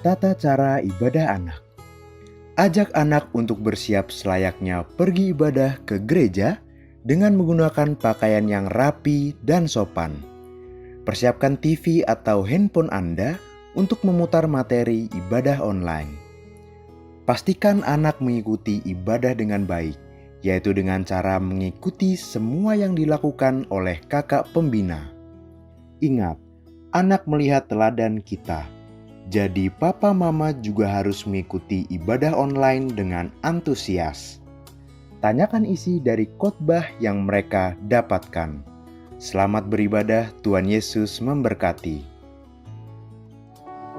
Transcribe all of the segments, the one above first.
Tata cara ibadah anak. Ajak anak untuk bersiap selayaknya pergi ibadah ke gereja dengan menggunakan pakaian yang rapi dan sopan. Persiapkan TV atau handphone Anda untuk memutar materi ibadah online. Pastikan anak mengikuti ibadah dengan baik, yaitu dengan cara mengikuti semua yang dilakukan oleh kakak pembina. Ingat, anak melihat teladan kita. Jadi papa mama juga harus mengikuti ibadah online dengan antusias. Tanyakan isi dari khotbah yang mereka dapatkan. Selamat beribadah, Tuhan Yesus memberkati.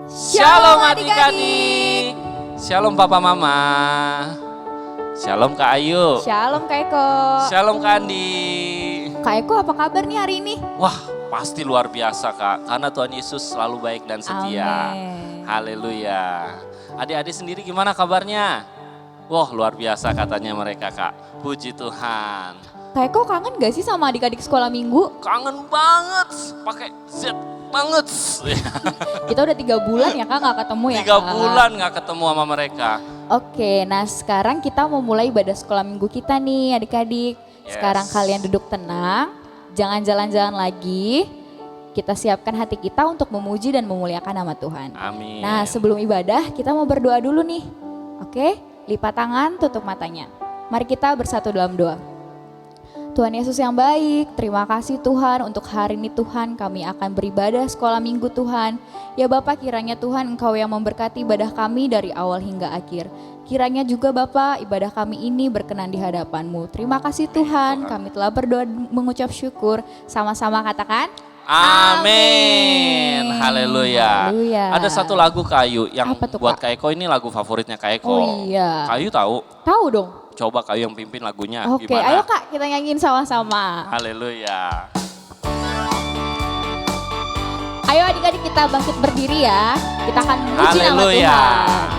Shalom adik-adik. Shalom papa mama. Shalom Kak Ayu. Shalom Kak Eko. Shalom Kak Andi. Kak Eko apa kabar nih hari ini? Wah, pasti luar biasa Kak, karena Tuhan Yesus selalu baik dan setia. Amin. Haleluya. Adik-adik sendiri gimana kabarnya? Wah, luar biasa katanya mereka Kak. Puji Tuhan. Kak Eko kangen gak sih sama adik-adik sekolah minggu? Kangen banget, pakai Z banget. Kita udah 3 bulan ya Kak gak ketemu ya 3 bulan gak ketemu sama mereka. Oke, nah sekarang kita mau mulai ibadah sekolah minggu kita nih adik-adik. Sekarang kalian duduk tenang, jangan jalan-jalan lagi. Kita siapkan hati kita untuk memuji dan memuliakan nama Tuhan. Amin. Nah sebelum ibadah kita mau berdoa dulu nih. Oke, lipat tangan, tutup matanya. Mari kita bersatu dalam doa. Tuhan Yesus yang baik, terima kasih Tuhan untuk hari ini Tuhan kami akan beribadah sekolah minggu Tuhan. Ya Bapak, kiranya Tuhan Engkau yang memberkati ibadah kami dari awal hingga akhir. Kiranya juga Bapak ibadah kami ini berkenan di hadapan-Mu. Terima kasih Tuhan, kami telah berdoa mengucap syukur. Sama-sama katakan Amin. Haleluya. Ada satu lagu Kak Ayu yang Apa tuh, buat Kak? Kak Eko, ini lagu favoritnya Kak Eko. Oh iya. Kak Ayu tahu? Tahu dong. Coba Kak Ayu yang pimpin lagunya. Oke, gimana? ayo Kak kita nyanyiin sama-sama. Haleluya. Ayo adik-adik kita bangkit berdiri ya. Kita akan memuji nama Haleluya. Tuhan.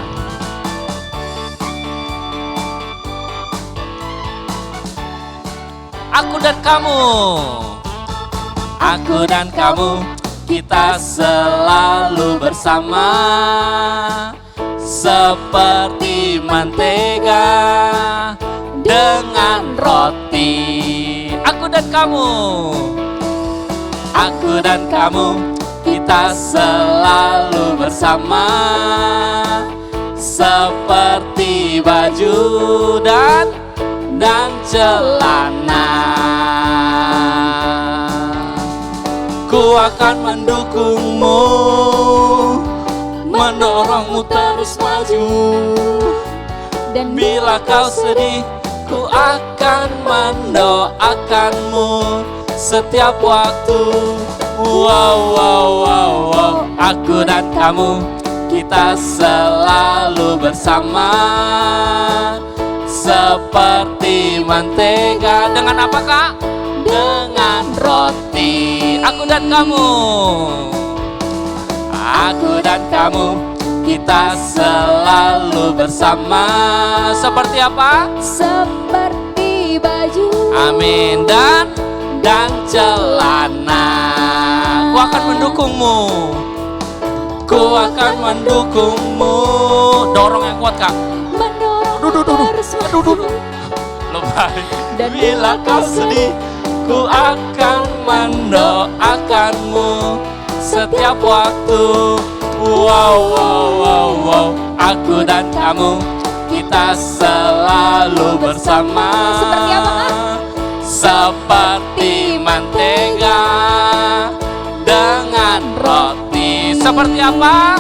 Aku dan kamu. Aku dan kamu, kita selalu bersama. Seperti mentega dengan roti. Aku dan kamu. Aku dan kamu, kita selalu bersama. Seperti baju dan celana. Ku akan mendukungmu, mendorongmu terus maju. Dan Bila kau sedih, ku akan mendoakanmu setiap waktu. Wow, wow, wow, wow. Aku dan kamu, kita selalu bersama. Seperti mentega dengan apa Kak? Dengan roti. Aku dan kamu. Aku dan kamu, kita selalu bersama. Seperti apa? seperti baju. Amin. Dan celana. Ku akan mendukungmu. Ku akan mendukungmu. Dorong yang kuat Kak. Mendorong terus maju. Lebay. Dan Bila kau sedih, ku akan mendoakanmu setiap waktu. Wow, wow, wow, wow. Aku dan kamu, kita selalu bersama. Seperti apa, Kak? Seperti mentega dengan roti. Seperti apa?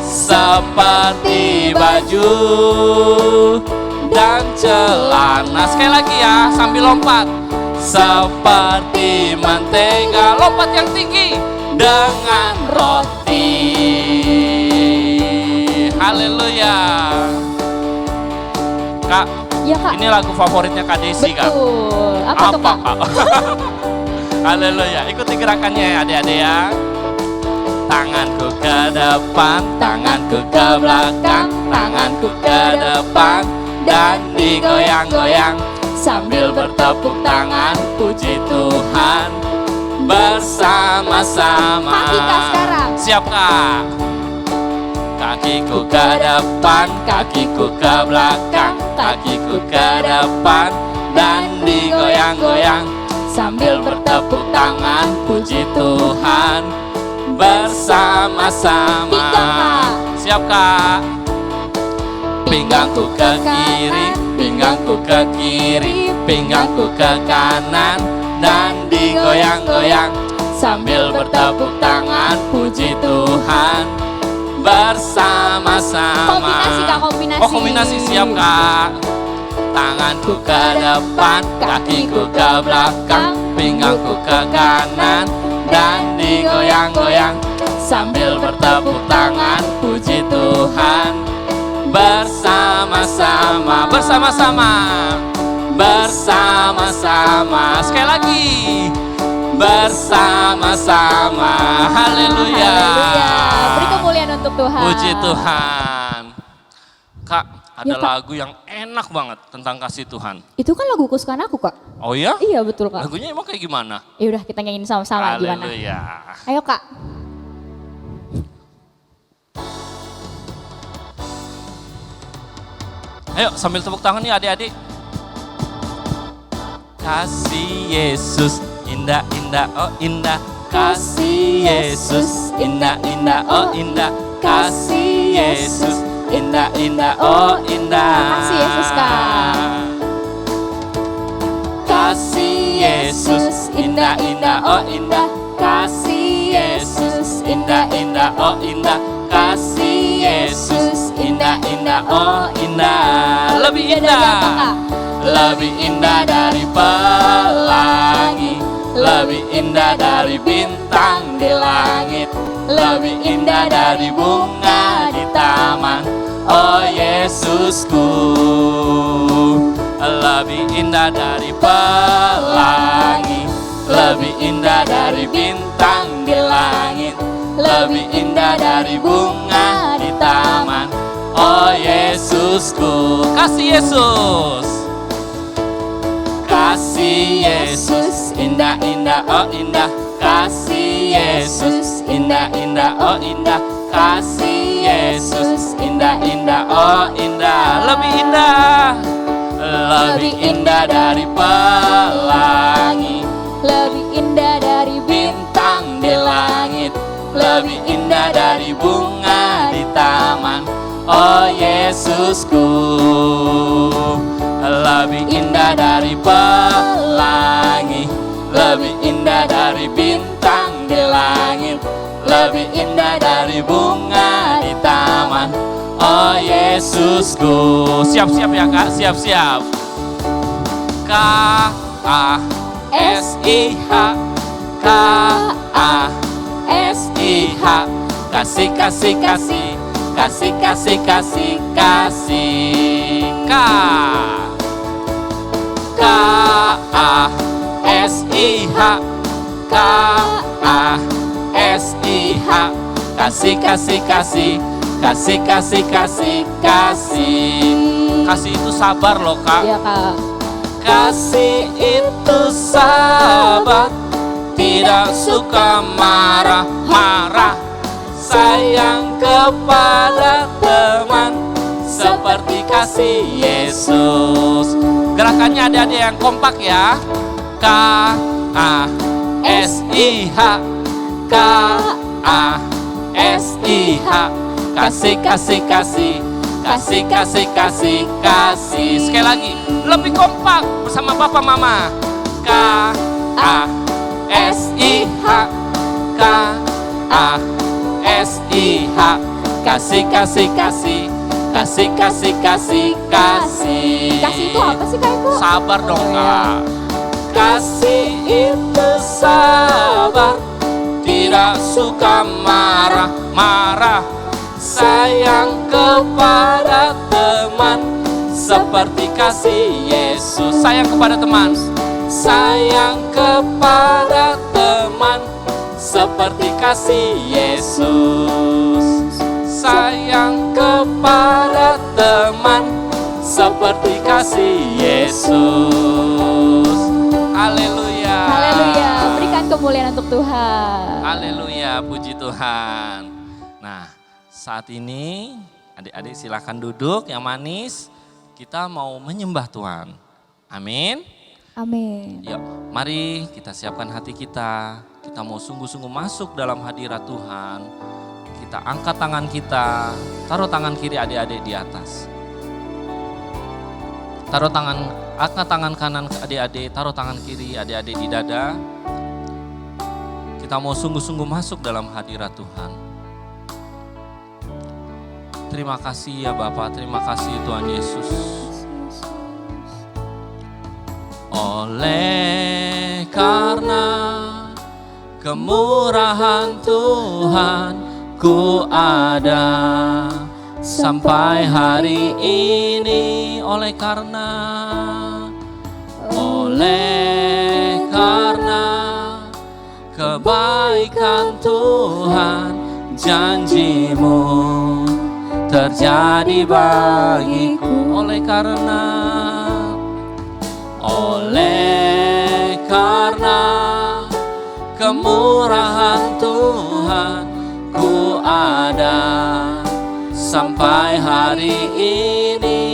Seperti baju dan celana. Sekali lagi ya, sambil lompat. Seperti mentega, lompat yang tinggi, dengan roti. Haleluya. Kak, Ya Kak. ini lagu favoritnya Kak Desi Kak. Betul. Apa tuh Kak? Haleluya. Ikuti gerakannya ya adik-adik ya. Tanganku ke depan, tanganku ke belakang, tanganku ke depan, dan digoyang-goyang sambil bertepuk tangan, puji Tuhan bersama-sama. Kaki Kak sekarang. Siap Kak? Kaki kakiku ke depan, kakiku ke belakang, kakiku ke depan dan digoyang-goyang sambil bertepuk tangan puji Tuhan bersama-sama. Pinggang, Kak. Siap, Kak. Pinggangku ke kiri, pinggangku ke kiri, pinggangku ke kanan dan digoyang-goyang sambil bertepuk tangan puji Tuhan bersama-sama. Kombinasi, Kak, kombinasi. Oh, kombinasi, siap, Kak. Tanganku ke depan, kakiku ke belakang, pinggangku ke kanan dan digoyang-goyang sambil bertepuk tangan puji Tuhan bersama-sama. Bersama-sama, bersama-sama. Sekali lagi, bersama-sama. Haleluya. Haleluya. Beri kemuliaan untuk Tuhan. Puji Tuhan. Kak, ada Ya, Kak. lagu yang enak banget tentang kasih Tuhan. Itu kan lagu kesukaan aku, Kak. Oh ya? Iya, betul, Kak. Lagunya emang kayak gimana? Ya udah, kita nyanyiin sama-sama gimana. Haleluya. Ayo, Kak. Ayo sambil tepuk tangan nih adik-adik. Kasih Yesus indah-indah, oh indah. Kasih Yesus indah-indah, oh indah. Kasih Yesus indah-indah, oh indah. Kasih Yesus, Kak. Kasih Yesus indah-indah, oh indah. Kasih Yesus indah-indah, oh indah. Kasih Yesus indah-indah, oh indah. Lebih Indah dari apa, indah, Kak? lebih indah dari pelangi, lebih indah dari bintang di langit, lebih indah dari bunga di taman. Oh Yesusku, lebih indah dari pelangi, lebih indah dari bintang di langit, lebih indah dari bunga di taman. Oh Yesusku, kasih Yesus, kasih Yesus indah-indah, oh indah. Kasih Yesus indah-indah, oh indah. Kasih Yesus indah-indah, oh indah. Lebih indah, lebih indah dari pelangi, Lebih indah dari bintang di langit, lebih indah dari bunga di taman. Oh Yesusku, lebih indah dari pelangi, lebih indah dari bintang di langit, lebih indah dari bunga di taman. Oh Yesusku. Siap-siap ya Kak, siap-siap. K-A-S-I-H, K-A-S-I-H. Kasih, kasih, kasih, kasih, kasih, kasih, kasih. K-A-S-I-H, K-A-S-I-H. Kasih, kasih, kasih, kasih, kasih, kasih, kasih. Kasih itu sabar loh Kak. Iya, Kak. Kasih itu sabar, tidak suka marah-marah, sayang kepada teman seperti kasih Yesus. Gerakannya adik-adik yang kompak ya. K-A-S-I-H, K-A-S-I-H. Kasih, kasih, kasih, kasih, kasih, kasih, kasih. Sekali lagi, lebih kompak bersama Papa Mama. K-A-S-I-H, K-A-S-I-H. Kasih, kasih, kasih, kasih, kasih, kasih, kasih. Kasih itu apa sih, Kak, Ibu? Sabar dong Oh, Kak. Kasih itu sabar, tidak suka marah-marah, sayang kepada teman seperti kasih Yesus. Sayang kepada teman, sayang kepada teman seperti kasih Yesus. Sayang kepada teman seperti kasih Yesus. Haleluya. Haleluya. Berikan kemuliaan untuk Tuhan. Haleluya, puji Tuhan. Nah, Saat ini adik-adik silakan duduk yang manis. Kita mau menyembah Tuhan. Amin. Amin. Yuk, mari kita siapkan hati kita. Kita mau sungguh-sungguh masuk dalam hadirat Tuhan. Kita angkat tangan kita, taruh tangan kiri adik-adik di atas. Angkat tangan kanan adik-adik, taruh tangan kiri adik-adik di dada. Kita mau sungguh-sungguh masuk dalam hadirat Tuhan. Terima kasih ya Bapa, terima kasih Tuhan Yesus. Oleh karena kemurahan Tuhan, ku ada sampai hari ini. Oleh karena kebaikan Tuhan, janji-Mu terjadi bagiku. Oleh karena kemurahan Tuhan, ku ada sampai hari ini.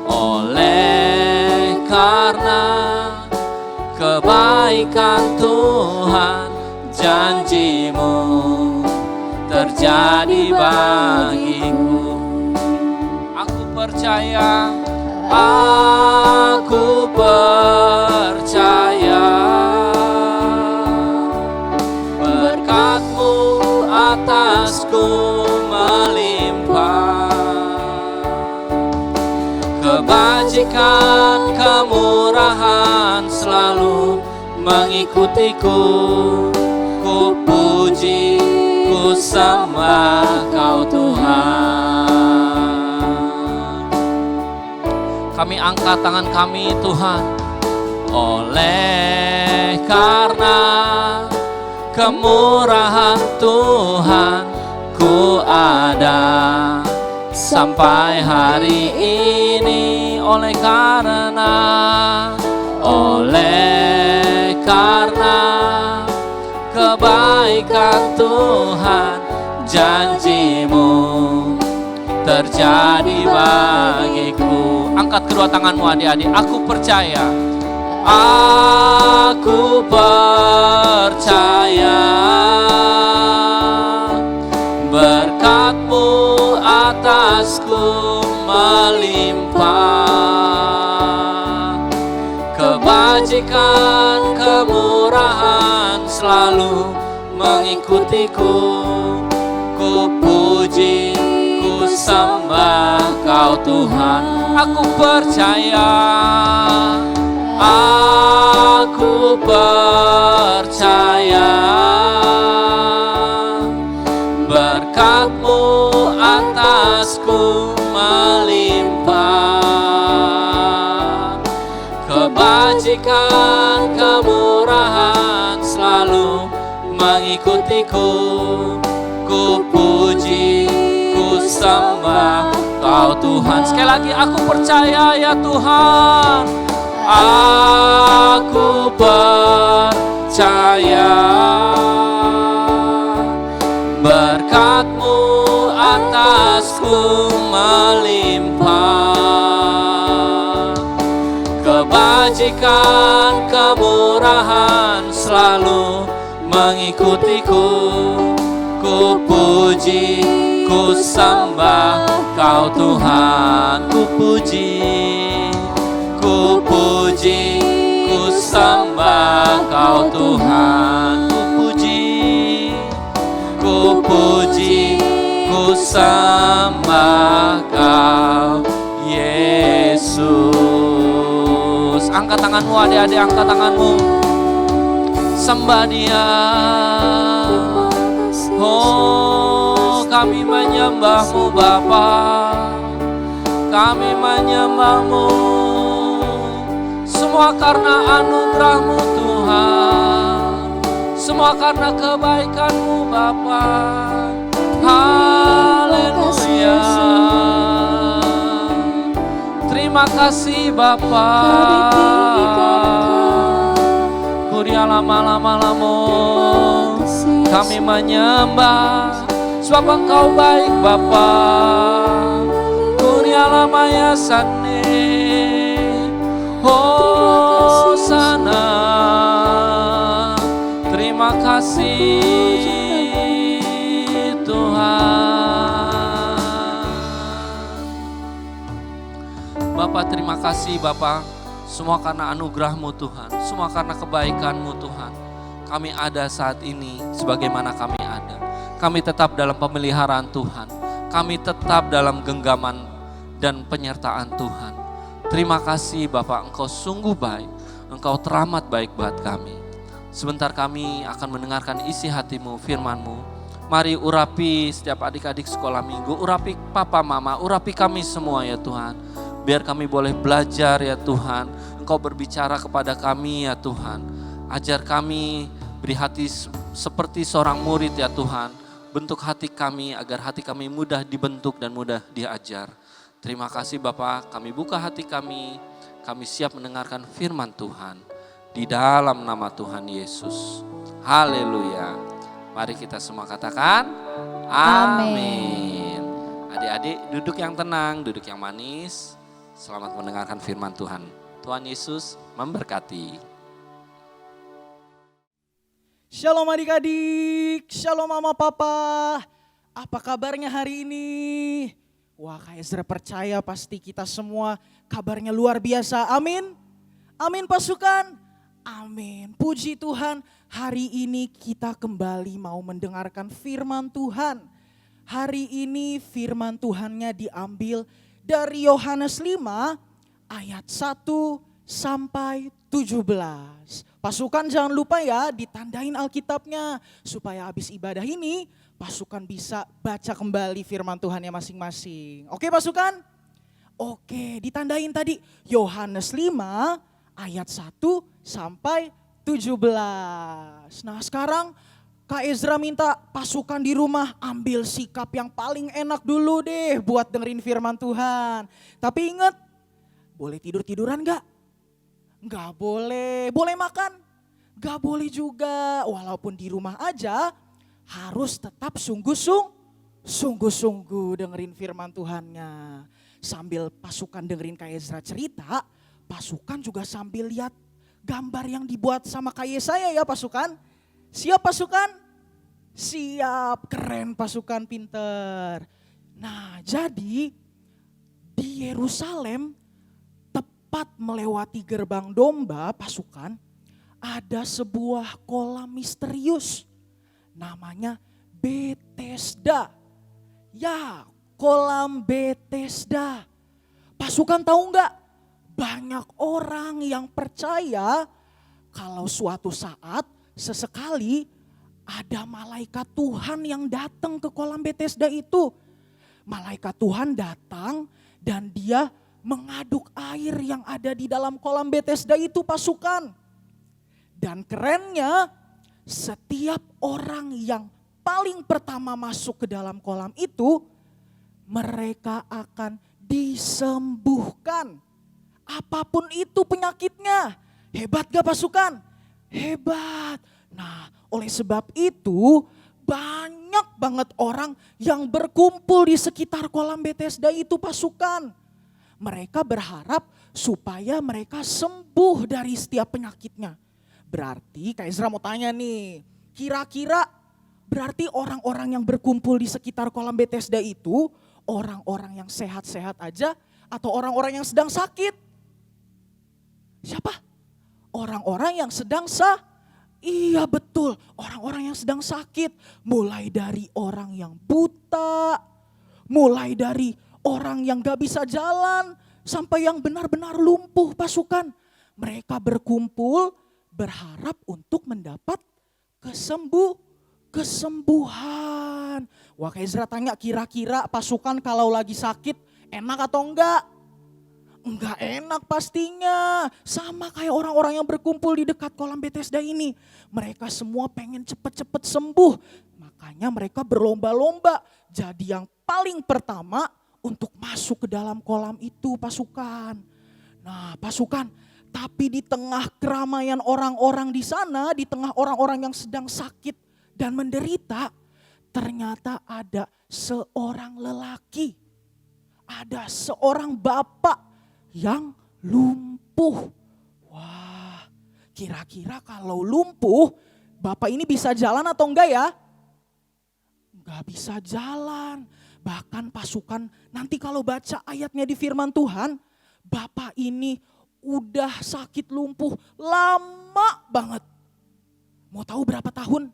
Oleh karena kebaikan Tuhan, janji-Mu terjadi bagiku. Aku percaya berkat-Mu atasku melimpah. Kebajikan, kemurahan selalu mengikutiku. Ku puji, ku sembah Kau Tuhan. Kami angkat tangan kami Tuhan. Oleh karena kemurahan Tuhan, ku ada sampai hari ini. Oleh karena kebaikan Tuhan, janji-Mu terjadi bagiku. Angkat kedua tanganmu adik-adik. Aku percaya berkat-Mu atasku melimpah. Kebajikan, kemurahan selalu mengikutiku. Ku puji, ku sembah Kau Tuhan. Aku percaya berkat-Mu atasku melimpah. Kebajikan, kemurahan selalu mengikutiku. Ku puji, ku sembah Kau Tuhan. Sekali lagi aku percaya ya Tuhan. Aku percaya berkat-Mu atasku melimpah. Kebajikan, kemurahan selalu mengikutiku. Ku puji, ku sembah Kau Tuhan. Ku puji, ku sembah Kau Tuhan. Ku puji, ku sembah Kau Yesus. Angkat tanganmu adik-adik, angkat tanganmu. Sembah Dia. Oh, kami menyembah-Mu Bapa. Kami menyembah-Mu. Semua karena anugerah-Mu Tuhan. Semua karena kebaikan-Mu Bapa. Haleluya. Terima kasih Bapa. Kuria lama-lama lamo. Kami menyembah sebab Engkau baik Bapa. Kuriala maya sane, Hosana. Terima kasih Tuhan. Bapa, terima kasih Bapa. Semua karena anugerah-Mu Tuhan, semua karena kebaikan-Mu Tuhan. Kami ada saat ini sebagaimana kami ada. Kami tetap dalam pemeliharaan Tuhan. Kami tetap dalam genggaman dan penyertaan Tuhan. Terima kasih Bapak, Engkau sungguh baik. Engkau teramat baik buat kami. Sebentar kami akan mendengarkan isi hati-Mu, firman-Mu. Mari urapi setiap adik-adik sekolah minggu, urapi papa mama, urapi kami semua ya Tuhan. Biar kami boleh belajar ya Tuhan. Engkau berbicara kepada kami ya Tuhan. Ajar kami beri hati seperti seorang murid ya Tuhan. Bentuk hati kami agar hati kami mudah dibentuk dan mudah diajar. Terima kasih Bapak, kami buka hati kami siap mendengarkan firman Tuhan. Di dalam nama Tuhan Yesus. Haleluya. Mari kita semua katakan amin. Adik-adik duduk yang tenang, duduk yang manis. Selamat mendengarkan firman Tuhan. Tuhan Yesus memberkati. Shalom adik-adik, shalom mama papa. Apa kabarnya hari ini? Wah, Kak Ezra percaya pasti kita semua kabarnya luar biasa. Amin. Amin pasukan. Amin. Puji Tuhan, hari ini kita kembali mau mendengarkan firman Tuhan. Hari ini firman Tuhannya diambil dari Yohanes 5 ayat 1 sampai 17. Pasukan jangan lupa ya ditandain Alkitabnya supaya habis ibadah ini pasukan bisa baca kembali firman Tuhannya masing-masing. Oke pasukan? Oke, ditandain tadi Yohanes 5 ayat 1 sampai 17. Nah sekarang Kak Ezra minta pasukan di rumah ambil sikap yang paling enak dulu deh buat dengerin firman Tuhan. Tapi ingat, boleh tidur-tiduran gak? Gak boleh. Boleh makan? Gak boleh juga. Walaupun di rumah aja harus tetap sungguh-sungguh dengerin firman Tuhannya. Sambil pasukan dengerin Kak Ezra cerita, pasukan juga sambil lihat gambar yang dibuat sama Kak Yesaya ya pasukan. Siap pasukan? Siap, keren pasukan, pinter. Nah jadi di Yerusalem tepat melewati gerbang domba pasukan, ada sebuah kolam misterius namanya Betesda. Ya, kolam Betesda. Pasukan tahu nggak? Banyak orang yang percaya kalau suatu saat sesekali ada malaikat Tuhan yang datang ke kolam Betesda itu. Malaikat Tuhan datang dan dia mengaduk air yang ada di dalam kolam Betesda itu pasukan. Dan kerennya setiap orang yang paling pertama masuk ke dalam kolam itu mereka akan disembuhkan. Apapun itu penyakitnya. Hebat gak pasukan? Hebat. Nah oleh sebab itu banyak banget orang yang berkumpul di sekitar kolam Betesda itu pasukan. Mereka berharap supaya mereka sembuh dari setiap penyakitnya. Berarti Kak Ezra mau tanya nih, kira-kira berarti orang-orang yang berkumpul di sekitar kolam Betesda itu orang-orang yang sehat-sehat aja atau orang-orang yang sedang sakit? Siapa? Orang-orang yang sedang Iya betul, orang-orang yang sedang sakit. Mulai dari orang yang buta, mulai dari orang yang gak bisa jalan, sampai yang benar-benar lumpuh pasukan. Mereka berkumpul berharap untuk mendapat kesembuhan. Wah Kak Ezra tanya kira-kira pasukan kalau lagi sakit enak atau enggak? Enggak enak pastinya. Sama kayak orang-orang yang berkumpul di dekat kolam Betesda ini. Mereka semua pengen cepet-cepet sembuh. Makanya mereka berlomba-lomba jadi yang paling pertama untuk masuk ke dalam kolam itu pasukan. Nah pasukan, tapi di tengah keramaian orang-orang di sana, di tengah orang-orang yang sedang sakit dan menderita, ternyata ada seorang lelaki, ada seorang bapak yang lumpuh. Wah, kira-kira kalau lumpuh, bapak ini bisa jalan atau enggak ya? Enggak bisa jalan. Bahkan pasukan, nanti kalau baca ayatnya di firman Tuhan, bapak ini udah sakit lumpuh lama banget. Mau tahu berapa tahun?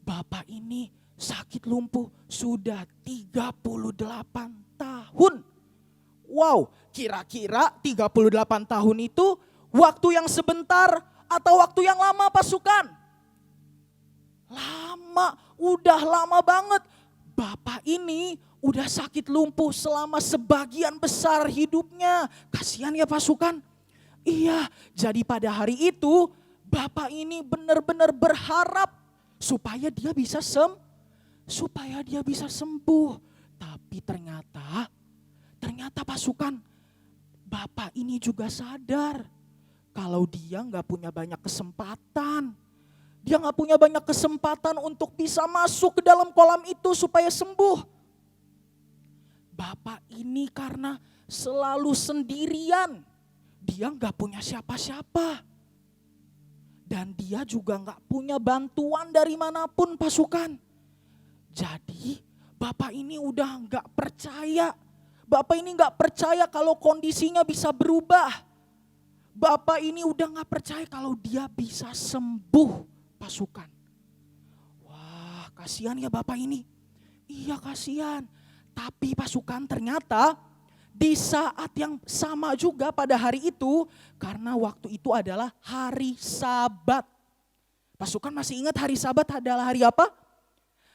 Bapak ini sakit lumpuh sudah 38 tahun. Wow, kira-kira 38 tahun itu waktu yang sebentar atau waktu yang lama pasukan? Lama, udah lama banget. Bapak ini udah sakit lumpuh selama sebagian besar hidupnya. Kasihan ya pasukan. Iya, jadi pada hari itu bapak ini benar-benar berharap supaya dia bisa sembuh. Tapi ternyata pasukan, bapak ini juga sadar kalau dia nggak punya banyak kesempatan. Dia nggak punya banyak kesempatan untuk bisa masuk ke dalam kolam itu supaya sembuh. Bapak ini karena selalu sendirian, dia nggak punya siapa-siapa. Dan dia juga nggak punya bantuan dari manapun pasukan. Jadi bapak ini udah nggak percaya. Bapak ini nggak percaya kalau kondisinya bisa berubah. Bapak ini udah nggak percaya kalau dia bisa sembuh pasukan. Wah, kasihan ya bapak ini. Iya kasihan. Tapi pasukan ternyata di saat yang sama juga pada hari itu, karena waktu itu adalah hari Sabat. Pasukan masih ingat hari Sabat adalah hari apa?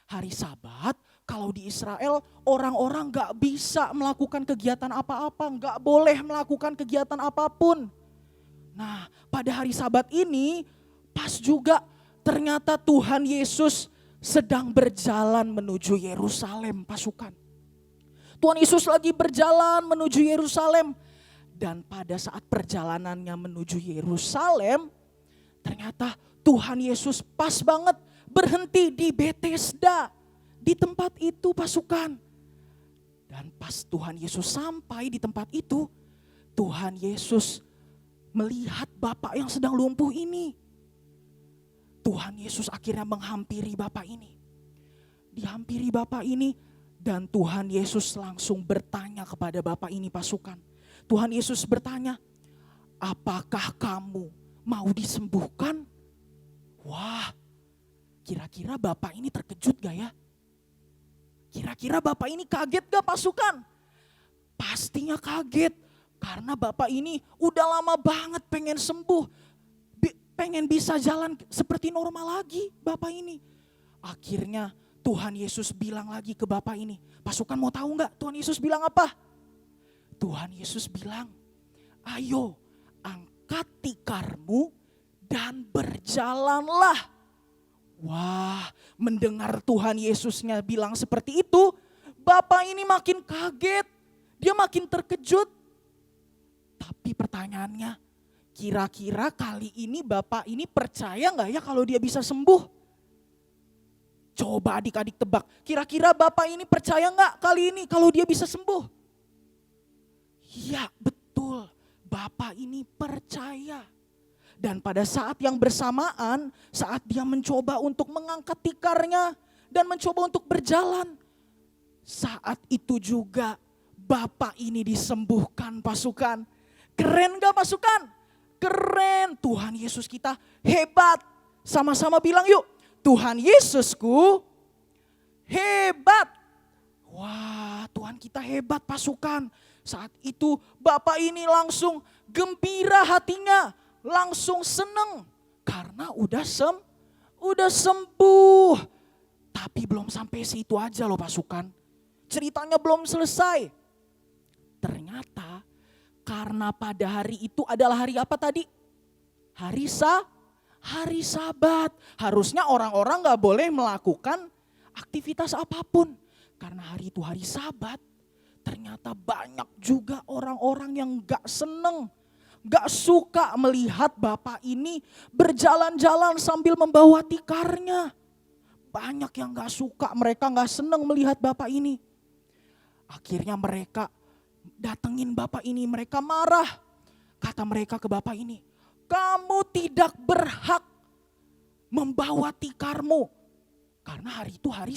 Hari Sabat kalau di Israel orang-orang gak bisa melakukan kegiatan apa-apa, gak boleh melakukan kegiatan apapun. Nah pada hari Sabat ini pas juga ternyata Tuhan Yesus sedang berjalan menuju Yerusalem pasukan. Tuhan Yesus lagi berjalan menuju Yerusalem. Dan pada saat perjalanannya menuju Yerusalem, ternyata Tuhan Yesus pas banget berhenti di Betesda. Di tempat itu pasukan. Dan pas Tuhan Yesus sampai di tempat itu, Tuhan Yesus melihat bapak yang sedang lumpuh ini. Tuhan Yesus akhirnya menghampiri bapak ini. Dihampiri bapak ini. Dan Tuhan Yesus langsung bertanya kepada bapak ini pasukan. Tuhan Yesus bertanya, apakah kamu mau disembuhkan? Wah, kira-kira bapak ini terkejut gak ya? Kira-kira bapak ini kaget gak pasukan? Pastinya kaget. Karena bapak ini udah lama banget pengen sembuh. Pengen bisa jalan seperti normal lagi bapak ini. Akhirnya Tuhan Yesus bilang lagi ke bapak ini. Pasukan mau tahu gak Tuhan Yesus bilang apa? Tuhan Yesus bilang, ayo angkat tikarmu dan berjalanlah. Wah, mendengar Tuhan Yesusnya bilang seperti itu, bapak ini makin kaget. Dia makin terkejut. Tapi pertanyaannya, kira-kira kali ini bapak ini percaya gak ya kalau dia bisa sembuh? Coba adik-adik tebak, kira-kira bapak ini percaya gak kali ini kalau dia bisa sembuh? Iya betul, bapak ini percaya. Dan pada saat yang bersamaan, saat dia mencoba untuk mengangkat tikarnya dan mencoba untuk berjalan, saat itu juga bapak ini disembuhkan pasukan. Keren gak pasukan? Keren, Tuhan Yesus kita hebat. Sama-sama bilang yuk, Tuhan Yesusku hebat. Wah, Tuhan kita hebat pasukan. Saat itu bapak ini langsung gembira hatinya, langsung seneng karena udah sembuh. Tapi belum sampai situ aja loh pasukan. Ceritanya belum selesai. Ternyata karena pada hari itu adalah hari apa tadi? Hari Sabat. Harusnya orang-orang gak boleh melakukan aktivitas apapun. Karena hari itu hari Sabat. Ternyata banyak juga orang-orang yang gak seneng. Gak suka melihat bapak ini berjalan-jalan sambil membawa tikarnya. banyak yang gak suka, mereka gak senang melihat bapak ini. Akhirnya mereka datengin bapak ini, mereka marah. Kata mereka ke bapak ini, kamu tidak berhak membawa tikarmu. Karena hari itu hari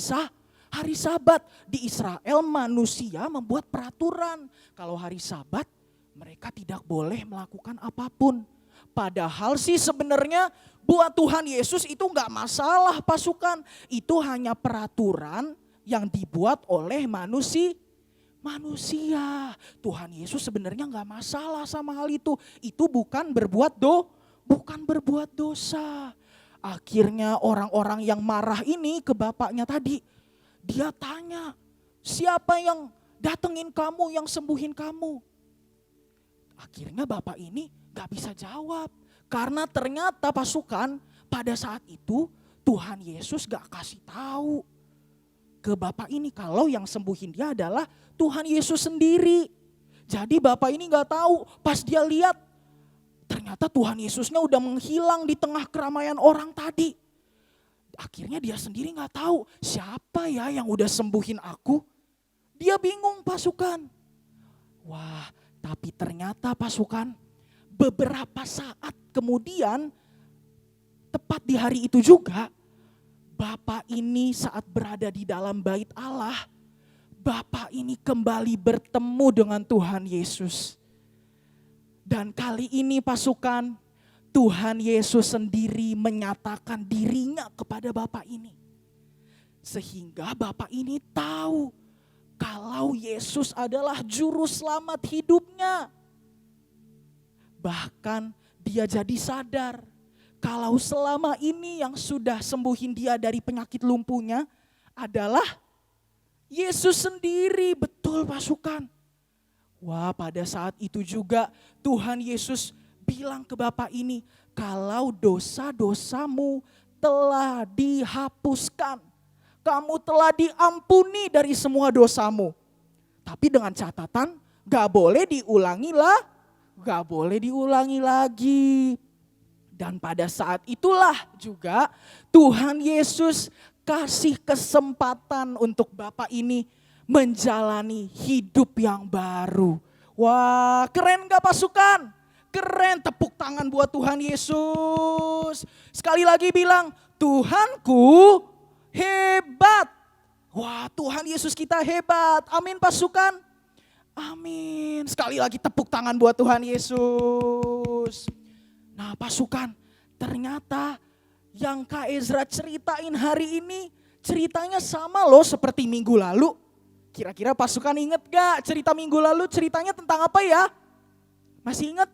Sabat. Di Israel manusia membuat peraturan. Kalau hari Sabat mereka tidak boleh melakukan apapun. Padahal sih sebenarnya buat Tuhan Yesus itu gak masalah pasukan. Itu hanya peraturan yang dibuat oleh manusia. Tuhan Yesus sebenarnya gak masalah sama hal itu. Itu bukan berbuat dosa. Akhirnya orang-orang yang marah ini ke bapaknya tadi. Dia tanya, siapa yang datengin kamu, yang sembuhin kamu? Akhirnya bapak ini gak bisa jawab. Karena ternyata pasukan pada saat itu Tuhan Yesus gak kasih tahu ke bapak ini kalau yang sembuhin dia adalah Tuhan Yesus sendiri. Jadi bapak ini gak tahu, pas dia lihat ternyata Tuhan Yesusnya udah menghilang di tengah keramaian orang tadi. Akhirnya dia sendiri gak tahu siapa ya yang udah sembuhin aku. Dia bingung pasukan. Wah, tapi ternyata pasukan beberapa saat kemudian, tepat di hari itu juga, bapak ini saat berada di dalam bait Allah, bapak ini kembali bertemu dengan Tuhan Yesus. Dan kali ini pasukan, Tuhan Yesus sendiri menyatakan dirinya kepada bapak ini. Sehingga bapak ini tahu kalau Yesus adalah juru selamat hidupnya. Bahkan dia jadi sadar kalau selama ini yang sudah sembuhin dia dari penyakit lumpuhnya adalah Yesus sendiri. Betul pasukan. Wah, pada saat itu juga Tuhan Yesus bilang ke bapak ini, kalau dosa-dosamu telah dihapuskan. Kamu telah diampuni dari semua dosamu. Tapi dengan catatan gak boleh diulangi lagi. Dan pada saat itulah juga Tuhan Yesus kasih kesempatan untuk bapak ini menjalani hidup yang baru. Wah, keren gak pasukan? Keren, tepuk tangan buat Tuhan Yesus. Sekali lagi bilang, Tuhanku hebat. Wah, Tuhan Yesus kita hebat. Amin pasukan. Amin. Sekali lagi tepuk tangan buat Tuhan Yesus. Nah pasukan, ternyata yang Kak Ezra ceritain hari ini ceritanya sama loh seperti minggu lalu. Kira-kira pasukan inget gak cerita minggu lalu ceritanya tentang apa ya? Masih inget?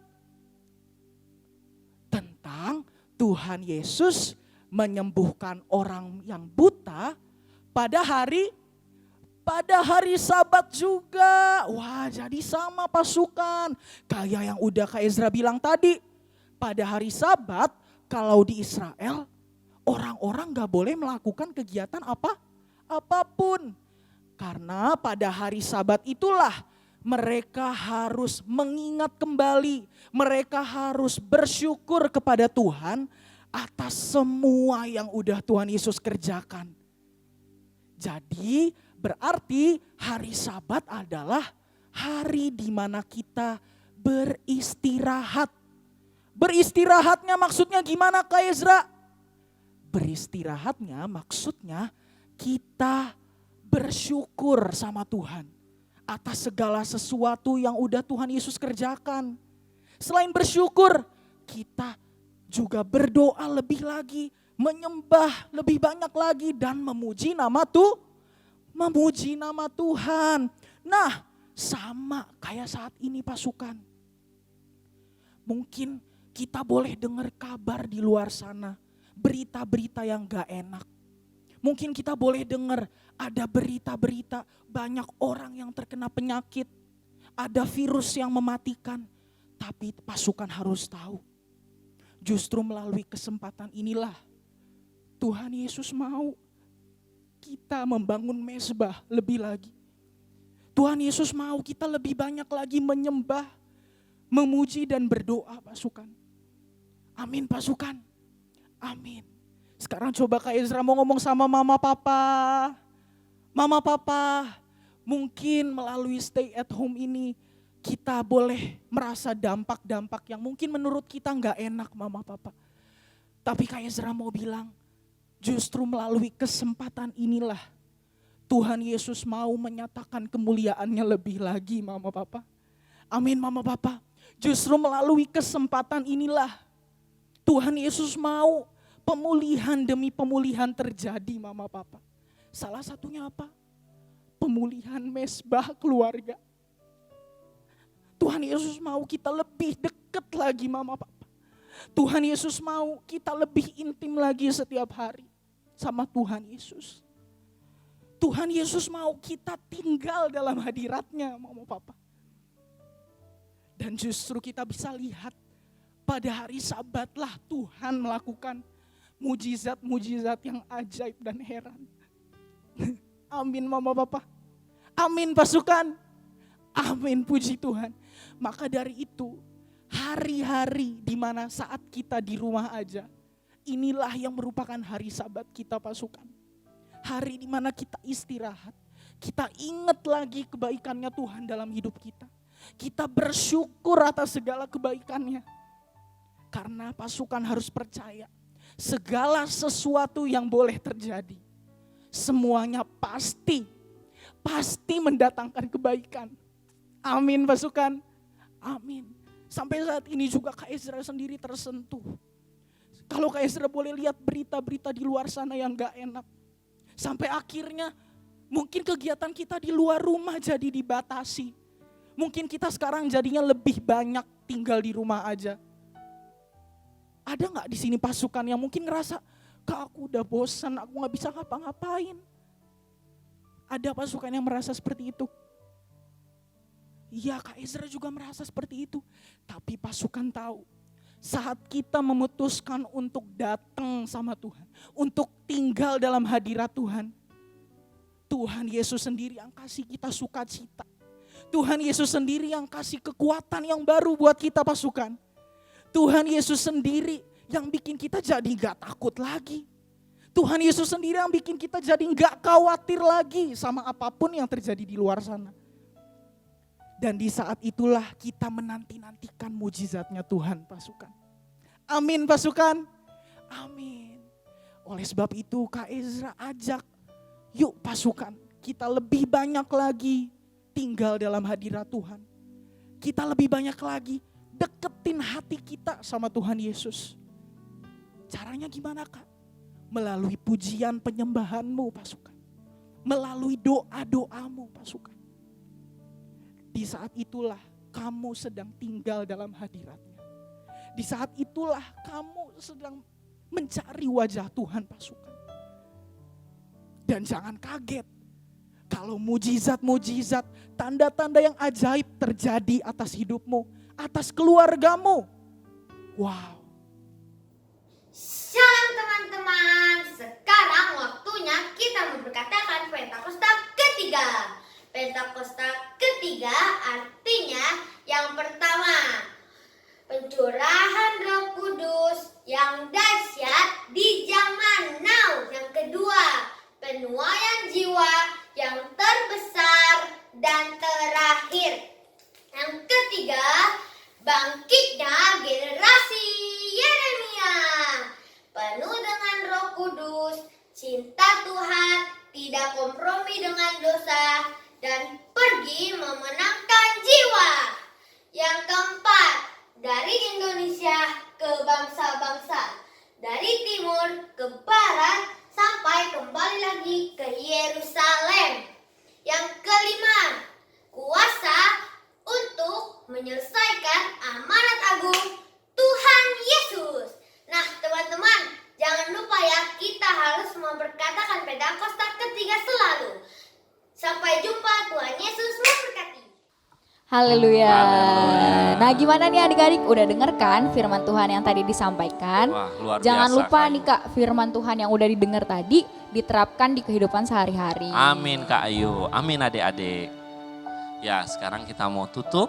Tentang Tuhan Yesus menyembuhkan orang yang buta pada hari Sabat juga. Wah, jadi sama pasukan. Kayak yang udah Kak Ezra bilang tadi. Pada hari Sabat, kalau di Israel, orang-orang gak boleh melakukan kegiatan apapun. Karena pada hari Sabat itulah mereka harus mengingat kembali. Mereka harus bersyukur kepada Tuhan atas semua yang udah Tuhan Yesus kerjakan. Jadi berarti hari Sabat adalah hari di mana kita beristirahat. Beristirahatnya maksudnya gimana Kak Ezra? Beristirahatnya maksudnya kita bersyukur sama Tuhan atas segala sesuatu yang udah Tuhan Yesus kerjakan. Selain bersyukur, kita juga berdoa lebih lagi, menyembah lebih banyak lagi dan memuji nama Tuhan. Nah, sama kayak saat ini pasukan. Mungkin kita boleh dengar kabar di luar sana, berita-berita yang gak enak. Mungkin kita boleh dengar ada berita-berita banyak orang yang terkena penyakit, ada virus yang mematikan. Tapi pasukan harus tahu, justru melalui kesempatan inilah Tuhan Yesus mau kita membangun mezbah lebih lagi. Tuhan Yesus mau kita lebih banyak lagi menyembah, memuji dan berdoa pasukan. Amin pasukan. Amin. Sekarang coba Kak Ezra mau ngomong sama mama papa. Mama papa, mungkin melalui stay at home ini kita boleh merasa dampak-dampak yang mungkin menurut kita nggak enak mama papa. Tapi Kak Ezra mau bilang, justru melalui kesempatan inilah Tuhan Yesus mau menyatakan kemuliaannya lebih lagi mama papa. Amin mama papa. Justru melalui kesempatan inilah Tuhan Yesus mau pemulihan demi pemulihan terjadi mama papa. Salah satunya apa? Pemulihan mesbah keluarga. Tuhan Yesus mau kita lebih dekat lagi mama papa. Tuhan Yesus mau kita lebih intim lagi setiap hari sama Tuhan Yesus. Tuhan Yesus mau kita tinggal dalam hadiratnya mama papa. Dan justru kita bisa lihat pada hari Sabatlah Tuhan melakukan mujizat-mujizat yang ajaib dan heran. Amin mama papa. Amin pasukan. Amin puji Tuhan. Maka dari itu hari-hari di mana saat kita di rumah aja, inilah yang merupakan hari Sabat kita pasukan. Hari di mana kita istirahat. Kita ingat lagi kebaikannya Tuhan dalam hidup kita. Kita bersyukur atas segala kebaikannya. Karena pasukan harus percaya. Segala sesuatu yang boleh terjadi. Semuanya pasti mendatangkan kebaikan. Amin pasukan. Amin. Sampai saat ini juga Kak Ezra sendiri tersentuh. Kalau Kak Ezra boleh lihat berita-berita di luar sana yang gak enak. Sampai akhirnya mungkin kegiatan kita di luar rumah jadi dibatasi. Mungkin kita sekarang jadinya lebih banyak tinggal di rumah aja. Ada gak di sini pasukan yang mungkin ngerasa, Kak aku udah bosan, aku gak bisa ngapa-ngapain. Ada pasukan yang merasa seperti itu. Iya Kak Ezra juga merasa seperti itu. Tapi pasukan tahu, saat kita memutuskan untuk datang sama Tuhan, untuk tinggal dalam hadirat Tuhan, Tuhan Yesus sendiri yang kasih kita sukacita. Tuhan Yesus sendiri yang kasih kekuatan yang baru buat kita pasukan. Tuhan Yesus sendiri yang bikin kita jadi gak takut lagi. Tuhan Yesus sendiri yang bikin kita jadi gak khawatir lagi sama apapun yang terjadi di luar sana. Dan di saat itulah kita menanti-nantikan mujizatnya Tuhan pasukan. Amin pasukan. Amin. Oleh sebab itu Kak Ezra ajak, yuk pasukan kita lebih banyak lagi tinggal dalam hadirat Tuhan. Kita lebih banyak lagi deketin hati kita sama Tuhan Yesus. Caranya gimana Kak? Melalui pujian penyembahanmu pasukan. Melalui doa-doamu pasukan. Di saat itulah kamu sedang tinggal dalam hadiratnya. Di saat itulah kamu sedang mencari wajah Tuhan pasukan. Dan jangan kaget kalau mujizat-mujizat, tanda-tanda yang ajaib terjadi atas hidupmu, atas keluargamu. Wow. Shalom teman-teman, sekarang waktunya kita memperkatakan Pentakosta ketiga. Pentakosta ketiga artinya yang pertama, pencurahan Roh Kudus yang dahsyat di zaman now. Yang kedua, penuaian jiwa yang terbesar dan terakhir. Yang ketiga, bangkitnya generasi Yeremia. Penuh dengan Roh Kudus, cinta Tuhan, tidak kompromi dengan dosa, dan pergi memenangkan jiwa. Yang keempat, dari Indonesia ke bangsa-bangsa, dari timur ke barat, sampai kembali lagi ke Yerusalem. Yang kelima, kuasa untuk menyelesaikan amanat agung Tuhan Yesus. Nah teman-teman, jangan lupa ya, kita harus memperkatakan Pentakosta ketiga selalu. Sampai jumpa, Tuhan Yesus memberkati. Haleluya. Haleluya. Nah gimana nih adik-adik, udah denger kan firman Tuhan yang tadi disampaikan? Wah, luar Jangan biasa, lupa Kak nih Kak, firman Tuhan yang udah didengar tadi diterapkan di kehidupan sehari-hari. Amin Kak Ayu, amin adik-adik. Ya sekarang kita mau tutup.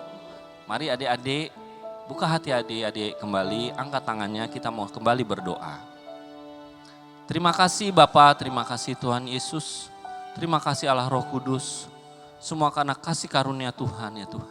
Mari adik-adik, buka hati adik-adik kembali, angkat tangannya, kita mau kembali berdoa. Terima kasih Bapa, terima kasih Tuhan Yesus. Terima kasih Allah Roh Kudus. Semua karena kasih karunia Tuhan ya Tuhan.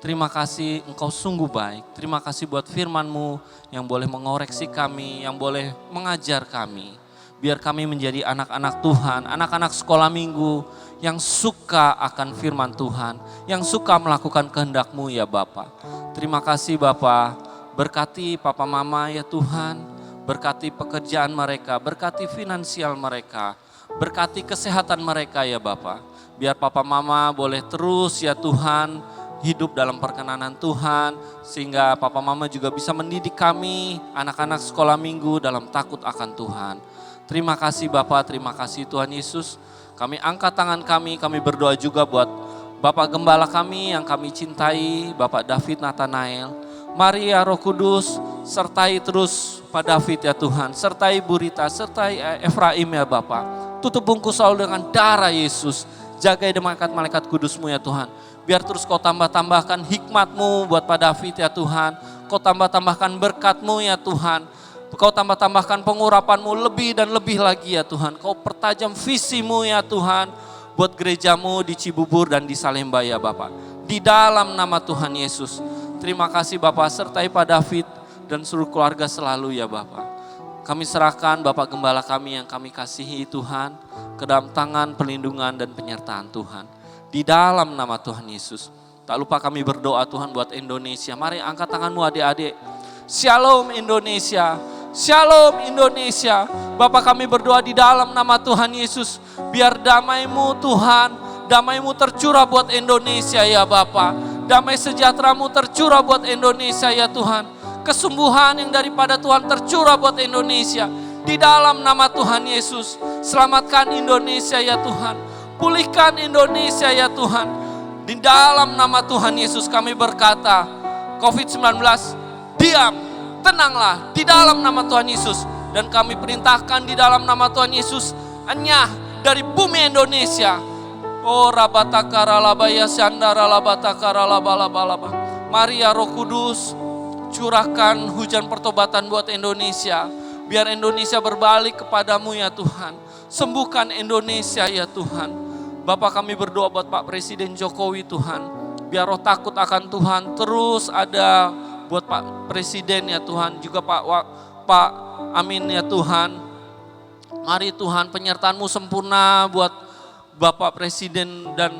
Terima kasih Engkau sungguh baik. Terima kasih buat firman-Mu yang boleh mengoreksi kami, yang boleh mengajar kami. Biar kami menjadi anak-anak Tuhan, anak-anak sekolah minggu yang suka akan firman Tuhan, yang suka melakukan kehendak-Mu ya Bapa. Terima kasih Bapa, berkati Papa Mama ya Tuhan. Berkati pekerjaan mereka, berkati finansial mereka, berkati kesehatan mereka ya Bapa. Biar Papa Mama boleh terus ya Tuhan hidup dalam perkenanan Tuhan. Sehingga Papa Mama juga bisa mendidik kami anak-anak sekolah minggu dalam takut akan Tuhan. Terima kasih Bapa, terima kasih Tuhan Yesus. Kami angkat tangan kami berdoa juga buat Bapak Gembala kami yang kami cintai, Bapak David Nathanael. Mari ya Roh Kudus, sertai terus Pak David ya Tuhan, sertai Bu Rita, sertai Efraim ya Bapa. Tutup bungkus Saul dengan darah Yesus, jaga malaikat kudus-Mu ya Tuhan. Biar terus Kau tambah-tambahkan hikmat-Mu buat Pak David ya Tuhan. Kau tambah-tambahkan berkat-Mu ya Tuhan. Kau tambah-tambahkan pengurapan-Mu lebih dan lebih lagi ya Tuhan. Kau pertajam visi-Mu ya Tuhan, buat gereja-Mu di Cibubur dan di Salemba ya Bapa. Di dalam nama Tuhan Yesus. Terima kasih Bapak, sertai Pak David dan seluruh keluarga selalu ya Bapak. Kami serahkan Bapak Gembala kami yang kami kasihi Tuhan ke dalam tangan perlindungan dan penyertaan Tuhan. Di dalam nama Tuhan Yesus. Tak lupa kami berdoa Tuhan buat Indonesia. Mari angkat tanganmu adik-adik. Shalom Indonesia. Shalom Indonesia. Bapak kami berdoa di dalam nama Tuhan Yesus. Biar damai-Mu Tuhan, damai-Mu tercurah buat Indonesia ya Bapak. Damai sejahtera-Mu tercurah buat Indonesia ya Tuhan. Kesembuhan yang daripada Tuhan tercurah buat Indonesia. Di dalam nama Tuhan Yesus. Selamatkan Indonesia ya Tuhan. Pulihkan Indonesia ya Tuhan. Di dalam nama Tuhan Yesus kami berkata, COVID-19 diam, tenanglah di dalam nama Tuhan Yesus. Dan kami perintahkan di dalam nama Tuhan Yesus, enyah dari bumi Indonesia. Oh rabatakara labaya syandara labatakara labalaba. Mari ya Roh Kudus, curahkan hujan pertobatan buat Indonesia. Biar Indonesia berbalik kepadamu ya Tuhan. Sembuhkan Indonesia ya Tuhan. Bapak kami berdoa buat Pak Presiden Jokowi Tuhan. Biar roh takut akan Tuhan terus ada buat Pak Presiden ya Tuhan. Juga Pak Amin ya Tuhan. Mari Tuhan penyertaan-Mu sempurna buat Bapak Presiden dan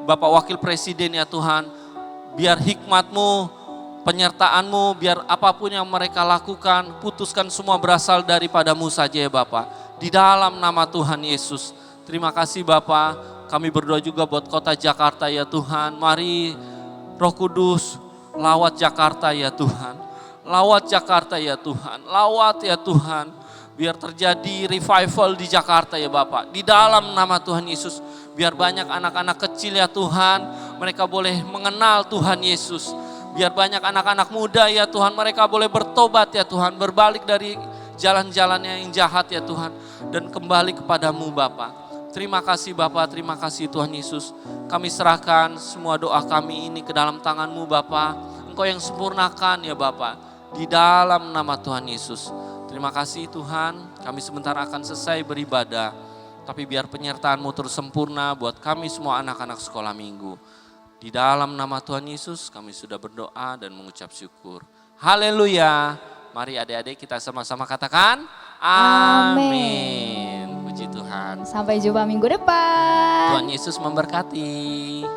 Bapak Wakil Presiden ya Tuhan. Biar hikmat-Mu, penyertaan-Mu, biar apapun yang mereka lakukan, putuskan semua berasal daripada-Mu saja ya Bapak. Di dalam nama Tuhan Yesus. Terima kasih Bapak. Kami berdoa juga buat kota Jakarta ya Tuhan. Mari Roh Kudus lawat Jakarta ya Tuhan. Lawat Jakarta ya Tuhan. Lawat ya Tuhan. Biar terjadi revival di Jakarta ya Bapak. Di dalam nama Tuhan Yesus. Biar banyak anak-anak kecil ya Tuhan. Mereka boleh mengenal Tuhan Yesus. Biar banyak anak-anak muda ya Tuhan. Mereka boleh bertobat ya Tuhan. Berbalik dari jalan-jalannya yang jahat ya Tuhan. Dan kembali kepadamu Bapak. Terima kasih Bapak. Terima kasih Tuhan Yesus. Kami serahkan semua doa kami ini ke dalam tangan-Mu Bapak. Engkau yang sempurnakan ya Bapak. Di dalam nama Tuhan Yesus. Terima kasih Tuhan, kami sebentar akan selesai beribadah. Tapi biar penyertaan-Mu terus sempurna buat kami semua anak-anak sekolah minggu. Di dalam nama Tuhan Yesus kami sudah berdoa dan mengucap syukur. Haleluya. Mari adik-adik kita sama-sama katakan amin. Puji Tuhan. Sampai jumpa minggu depan. Tuhan Yesus memberkati.